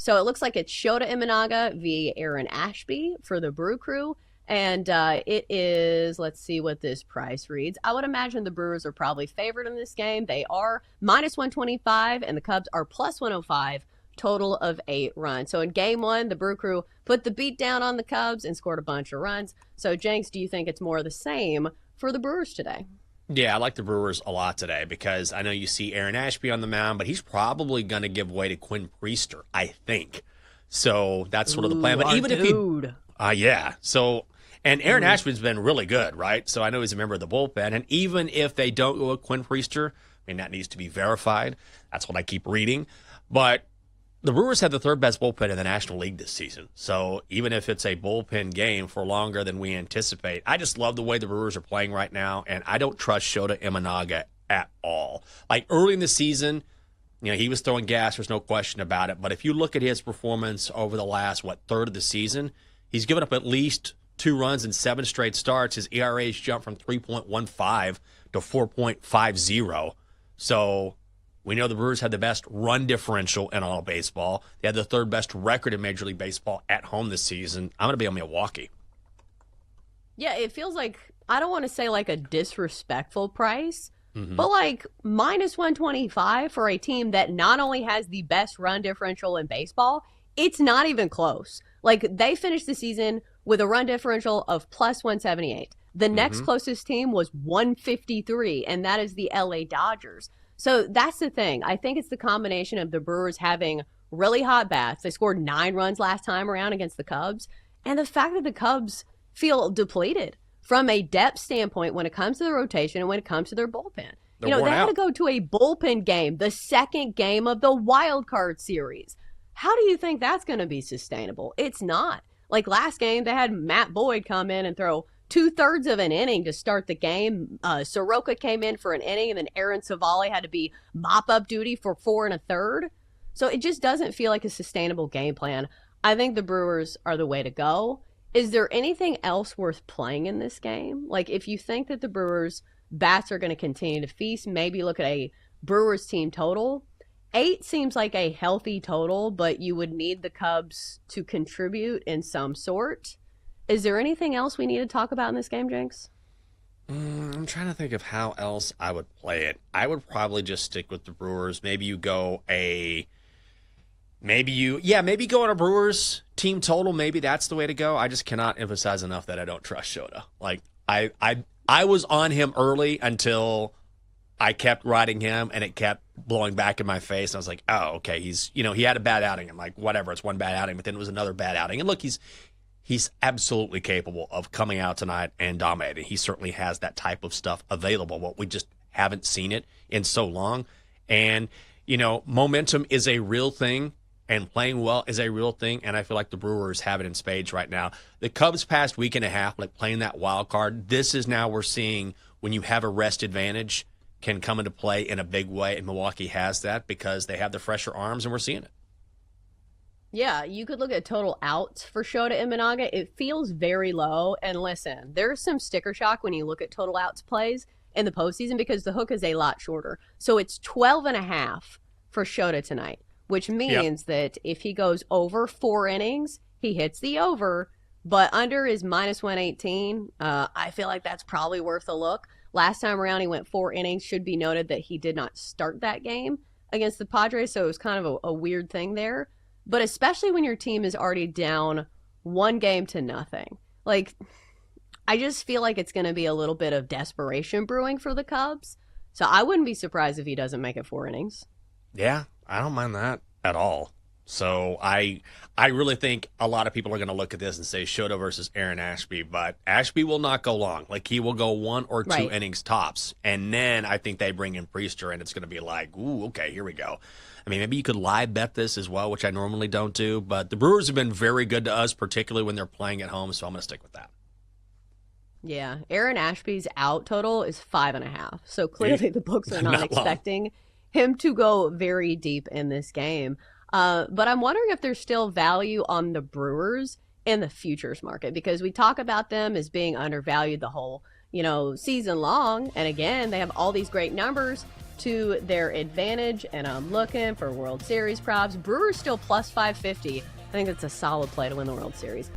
So it looks like it's Shota Imanaga via Aaron Ashby for the Brew Crew. And it is, let's see what this price reads. I would imagine the Brewers are probably favored in this game. They are minus 125, and the Cubs are plus 105, total of 8 runs. So in game one, the Brew Crew put the beat down on the Cubs and scored a bunch of runs. So, Jenks, do you think it's more of the same for the Brewers today? Yeah, I like the Brewers a lot today because I know you see Aaron Ashby on the mound, but he's probably going to give way to Quinn Priester, I think. So that's sort of the plan. But even if he, yeah. So, and Aaron Ashby's been really good, right? So I know he's a member of the bullpen. And even if they don't go with Quinn Priester, I mean, that needs to be verified. That's what I keep reading. But the Brewers have the third best bullpen in the National League this season. So even if it's a bullpen game for longer than we anticipate, I just love the way the Brewers are playing right now, and I don't trust Shota Imanaga at all. Like early in the season, you know, he was throwing gas. There's no question about it. But if you look at his performance over the last, third of the season, he's given up at least 2 runs in 7 straight starts. His ERA's jumped from 3.15 to 4.50. So we know the Brewers had the best run differential in all of baseball. They had the third best record in Major League Baseball at home this season. I'm going to be on Milwaukee. Yeah, it feels like, I don't want to say like a disrespectful price, but like minus 125 for a team that not only has the best run differential in baseball, it's not even close. Like they finished the season with a run differential of plus 178. The next closest team was 153, and that is the LA Dodgers. So that's the thing. I think it's the combination of the Brewers having really hot bats. They scored 9 runs last time around against the Cubs. And the fact that the Cubs feel depleted from a depth standpoint when it comes to the rotation and when it comes to their bullpen. They had to go to a bullpen game, the second game of the wild card series. How do you think that's going to be sustainable? It's not. Like last game, they had Matt Boyd come in and throw 2/3 of an inning to start the game. Soroka came in for an inning, and then Aaron Savali had to be mop-up duty for 4 1/3. So it just doesn't feel like a sustainable game plan. I think the Brewers are the way to go. Is there anything else worth playing in this game? Like if you think that the Brewers bats are going to continue to feast, maybe look at a Brewers team total. 8 seems like a healthy total, but you would need the Cubs to contribute in some sort. Is there anything else we need to talk about in this game, Jenks? I'm trying to think of how else I would play it. I would probably just stick with the Brewers. Maybe you go maybe go on a Brewers team total. Maybe that's the way to go. I just cannot emphasize enough that I don't trust Shota. Like I was on him early until I kept riding him and it kept blowing back in my face. And I was like, oh, okay. He had a bad outing. I'm like, whatever. It's one bad outing, but then it was another bad outing. And look, he's absolutely capable of coming out tonight and dominating. He certainly has that type of stuff available. But we just haven't seen it in so long. And, momentum is a real thing, and playing well is a real thing. And I feel like the Brewers have it in spades right now. The Cubs past week and a half, like playing that wild card, this is now we're seeing when you have a rest advantage can come into play in a big way. And Milwaukee has that because they have the fresher arms, and we're seeing it. Yeah, you could look at total outs for Shota Imanaga. It feels very low. And listen, there's some sticker shock when you look at total outs plays in the postseason because the hook is a lot shorter. So it's 12.5 for Shota tonight, which means that if he goes over 4 innings, he hits the over, but under is minus 118. I feel like that's probably worth a look. Last time around, he went 4 innings. Should be noted that he did not start that game against the Padres, so it was kind of a weird thing there. But especially when your team is already down 1-0. Like, I just feel like it's going to be a little bit of desperation brewing for the Cubs. So I wouldn't be surprised if he doesn't make it 4 innings. Yeah, I don't mind that at all. So I really think a lot of people are going to look at this and say Shota versus Aaron Ashby, but Ashby will not go long. Like, he will go 1 or 2 innings tops. And then I think they bring in Priester, and it's going to be like, ooh, okay, here we go. I mean, maybe you could live bet this as well, which I normally don't do, but the Brewers have been very good to us, particularly when they're playing at home, so I'm going to stick with that. Yeah, Aaron Ashby's out total is 5.5. So clearly the books are not expecting him to go very deep in this game. But I'm wondering if there's still value on the Brewers in the futures market, because we talk about them as being undervalued the whole, season long. And again, they have all these great numbers. to their advantage, and I'm looking for World Series props. Brewers still plus 550. I think that's a solid play to win the World Series.